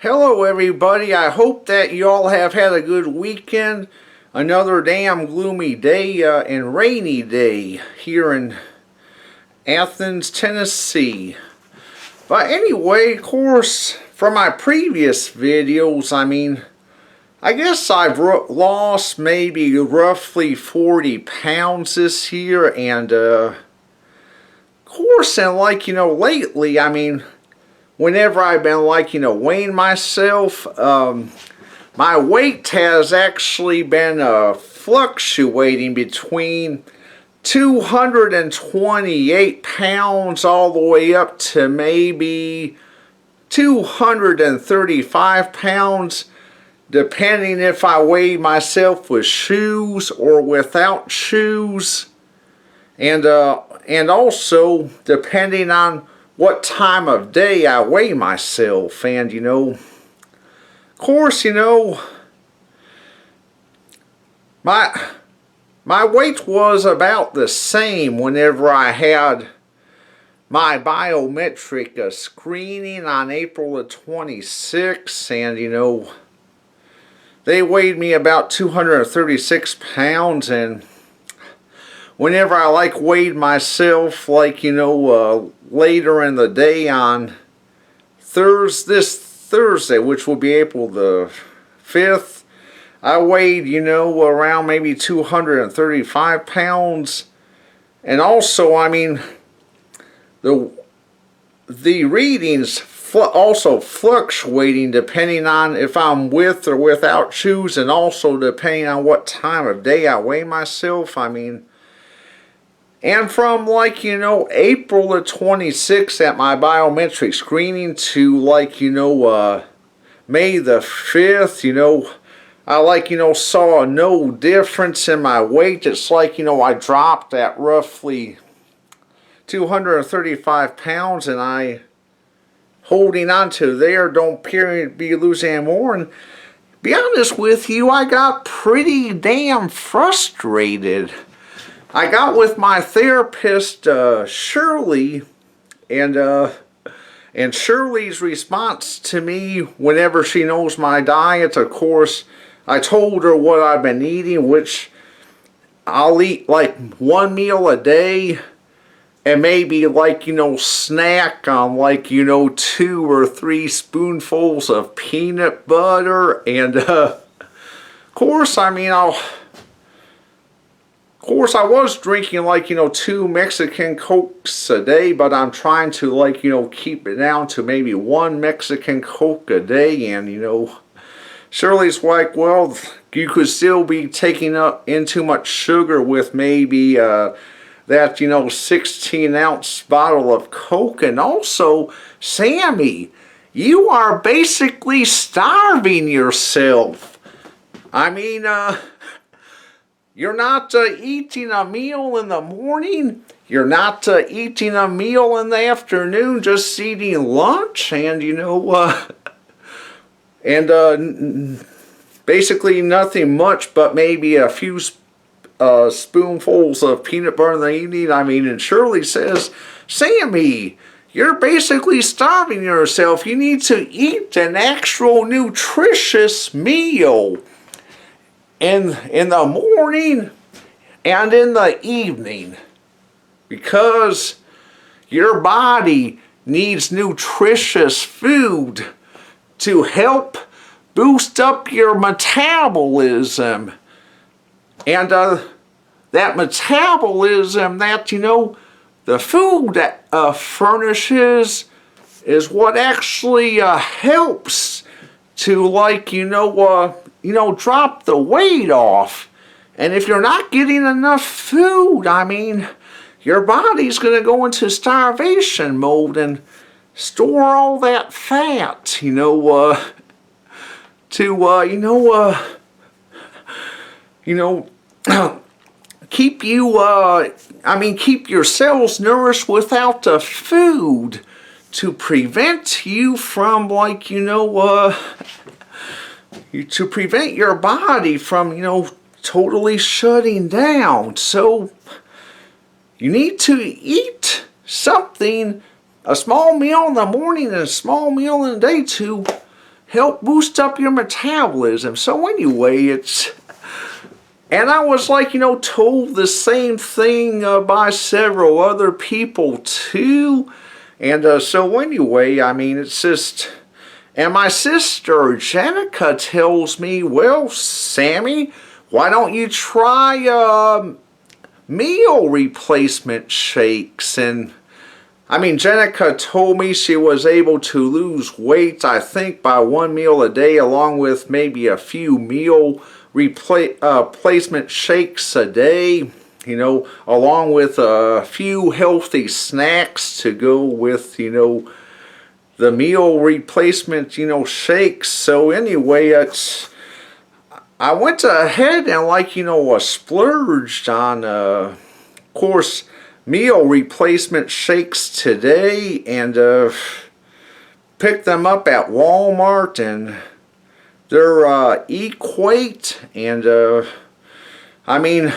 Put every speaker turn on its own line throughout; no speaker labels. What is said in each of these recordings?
Hello everybody, I hope that you all have had a good weekend. Another damn gloomy day and rainy day here in Athens, Tennessee. But anyway, of course, from my previous videos, I guess I've lost maybe roughly 40 pounds this year. And of course, and lately, whenever I've been weighing myself, my weight has actually been fluctuating between 228 pounds all the way up to maybe 235 pounds, depending if I weigh myself with shoes or without shoes, and also depending on what time of day I weigh myself. And of course, my weight was about the same whenever I had my biometric screening on April the 26th, and they weighed me about 236 pounds. And whenever I weighed myself later in the day on this Thursday, which will be April the 5th, I weighed around maybe 235 pounds. And also, the readings also fluctuating depending on if I'm with or without shoes, and also depending on what time of day I weigh myself. And from April the 26th at my biometric screening to May the 5th, I saw no difference in my weight. It's I dropped at roughly 235 pounds, and I holding on to there, don't appear to be losing any more. And be honest with you, I got pretty damn frustrated. I got with my therapist, Shirley, and Shirley's response to me whenever she knows my diet, of course, I told her what I've been eating, which I'll eat one meal a day, and maybe snack on 2 or 3 spoonfuls of peanut butter. And of course, I was drinking 2 Mexican Cokes a day, but I'm trying to keep it down to maybe 1 Mexican Coke a day. And Shirley's well, you could still be taking in too much sugar with maybe that 16-ounce bottle of Coke. And also, Sammy, you are basically starving yourself. You're not eating a meal in the morning. You're not eating a meal in the afternoon, just eating lunch. And basically nothing much but maybe a few spoonfuls of peanut butter in the evening. And Shirley says, Sammy, you're basically starving yourself. You need to eat an actual nutritious meal in the morning and in the evening, because your body needs nutritious food to help boost up your metabolism. And that metabolism that the food that furnishes is what actually helps to drop the weight off. And if you're not getting enough food, your body's going to go into starvation mode and store all that fat, to keep you keep your cells nourished without the food, to prevent you from to prevent your body from totally shutting down. So you need to eat something, a small meal in the morning and a small meal in the day, to help boost up your metabolism. So anyway, and I was like, told the same thing by several other people too. And so anyway, I mean, it's just, and my sister Jenica tells me, well, Sammy, why don't you try meal replacement shakes? And I mean, Jenica told me she was able to lose weight, I think, by one meal a day, along with maybe a few meal replacement shakes a day, along with a few healthy snacks to go with, the meal replacement, shakes. So anyway, I went ahead and splurged on, of course, meal replacement shakes today, and picked them up at Walmart, and they're Equate, and I mean,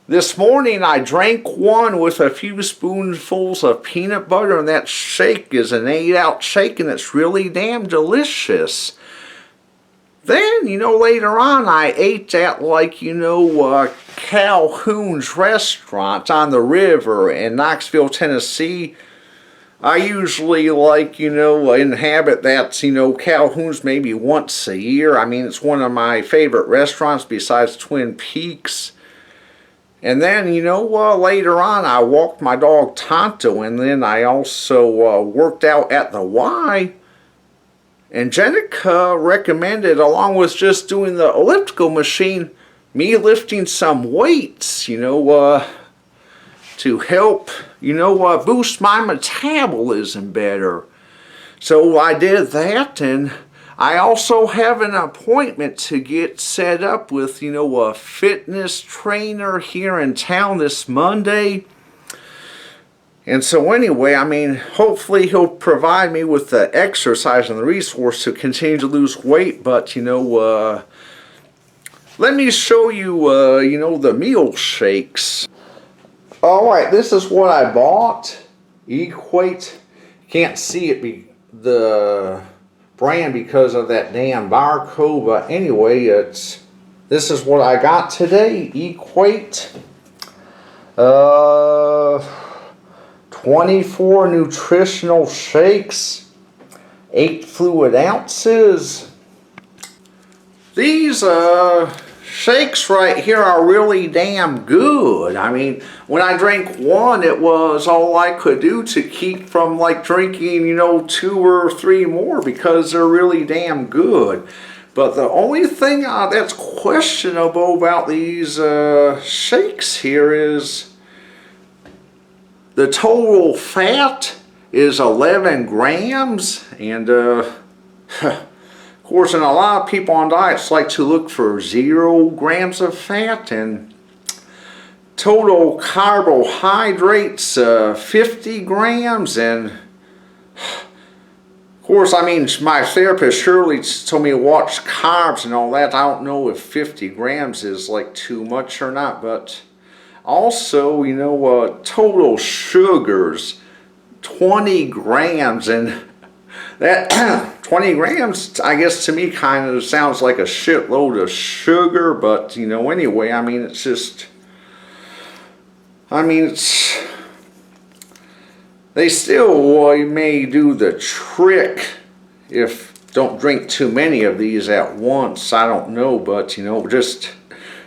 this morning I drank one with a few spoonfuls of peanut butter, and that shake is an 8-ounce shake, and it's really damn delicious. Then, later on I ate at Calhoun's restaurant on the river in Knoxville, Tennessee. I usually inhabit that, Calhoun's maybe once a year. I mean, it's one of my favorite restaurants besides Twin Peaks. And then, later on I walked my dog Tonto, and then I also worked out at the Y. And Jenica recommended, along with just doing the elliptical machine, me lifting some weights, to help, boost my metabolism better. So I did that, and I also have an appointment to get set up with, a fitness trainer here in town this Monday. And so anyway, I mean, hopefully he'll provide me with the exercise and the resource to continue to lose weight. But, let me show you, the meal shakes. Alright, this is what I bought. Equate. Can't see it, the brand, because of that damn barcode. But anyway, this is what I got today. Equate. 24 nutritional shakes, 8 fluid ounces. These shakes right here are really damn good. I mean, when I drank one, it was all I could do to keep from drinking, 2 or 3 more, because they're really damn good. But the only thing that's questionable about these shakes here is the total fat is 11 grams, and of course, and a lot of people on diets like to look for 0 grams of fat, and total carbohydrates 50 grams, and of course, I mean, my therapist Shirley told me to watch carbs and all that. I don't know if 50 grams is too much or not, but also, total sugars, 20 grams, and that 20 grams, I guess, to me kind of sounds like a shitload of sugar. But, anyway, I mean, it's just, they still may do the trick if don't drink too many of these at once. I don't know, but, just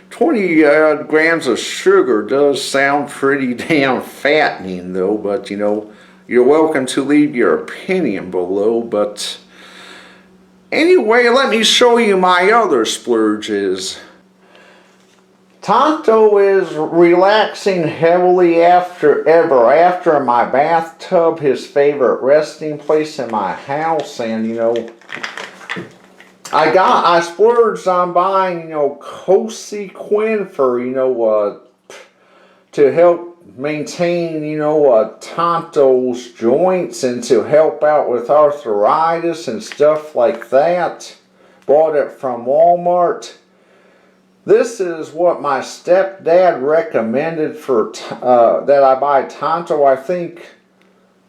20 grams of sugar does sound pretty damn fattening, though. But, you're welcome to leave your opinion below. But anyway, let me show you my other splurges. Tonto is relaxing heavily after my bathtub, his favorite resting place in my house. And, I splurged on buying, Cosy for, to help maintain, Tonto's joints, and to help out with arthritis and stuff like that. Bought it from Walmart. This is what my stepdad recommended for that I buy Tonto. I think,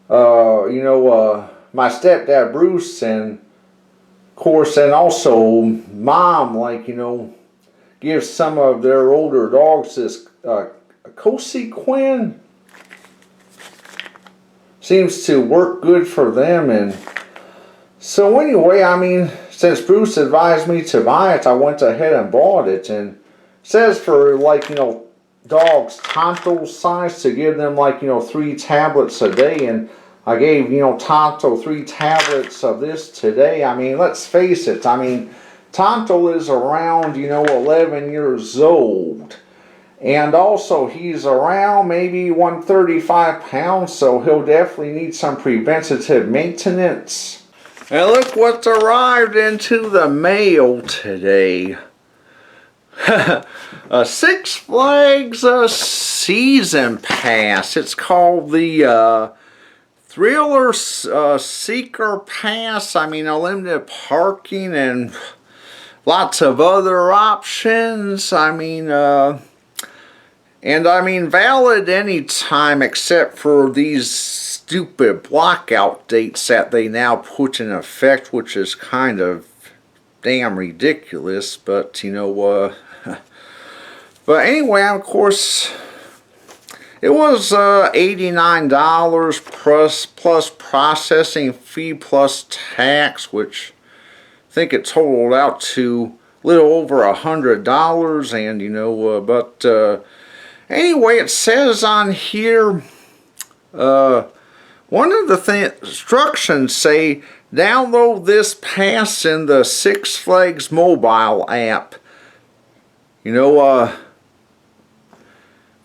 my stepdad Bruce, and of course, and also Mom, like, you know, gives some of their older dogs this Cosy Quinn. Seems to work good for them. And so anyway, I mean, since Bruce advised me to buy it, I went ahead and bought it. And it says for, like, you know, dogs Tonto size to give them, like, you know, 3 tablets a day. And I gave, you know, Tonto 3 tablets of this today. I mean, let's face it, I mean, Tonto is around, you know, 11 years old. And also, he's around maybe 135 pounds, so he'll definitely need some preventative maintenance. And look what's arrived into the mail today. A Six Flags season pass. It's called the Thriller Seeker Pass. I mean, unlimited parking and lots of other options. I mean, valid anytime except for these stupid blockout dates that they now put in effect, which is kind of damn ridiculous. But, you know, but anyway, of course, it was $89 plus processing fee plus tax, which I think it totaled out to a little over $100. And, you know, but anyway, it says on here, one of the instructions say, download this pass in the Six Flags mobile app. You know, of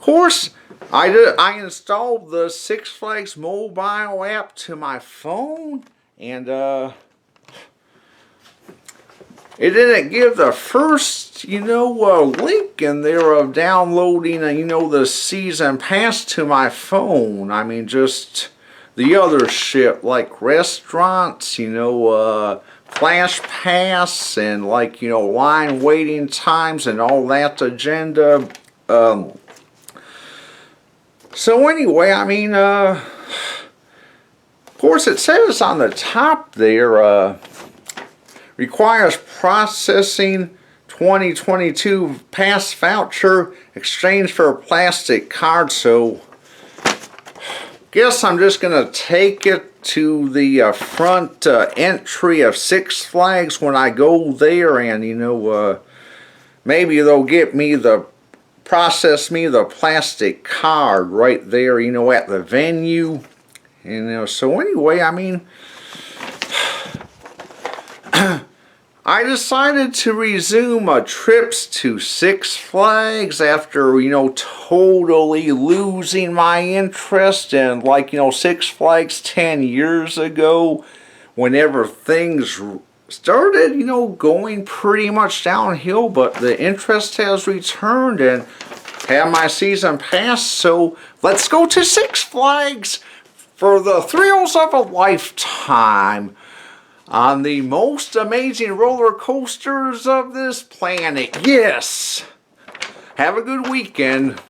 course, I installed the Six Flags mobile app to my phone, and it didn't give the first, you know, link in there of downloading, you know, the season pass to my phone. I mean, just the other shit, like restaurants, you know, Flash Pass, and, like, you know, line waiting times and all that agenda. So anyway, I mean, of course, it says on the top there, requires processing 2022 pass voucher exchange for a plastic card. So guess I'm just gonna take it to the front entry of Six Flags when I go there, and, you know, maybe they'll process me the plastic card right there, you know, at the venue. You know, so anyway, I mean, I decided to resume trips to Six Flags after, you know, totally losing my interest in, like, you know, Six Flags 10 years ago, whenever things started, you know, going pretty much downhill. But the interest has returned and have my season pass, so let's go to Six Flags for the thrills of a lifetime on the most amazing roller coasters of this planet. Yes! Have a good weekend.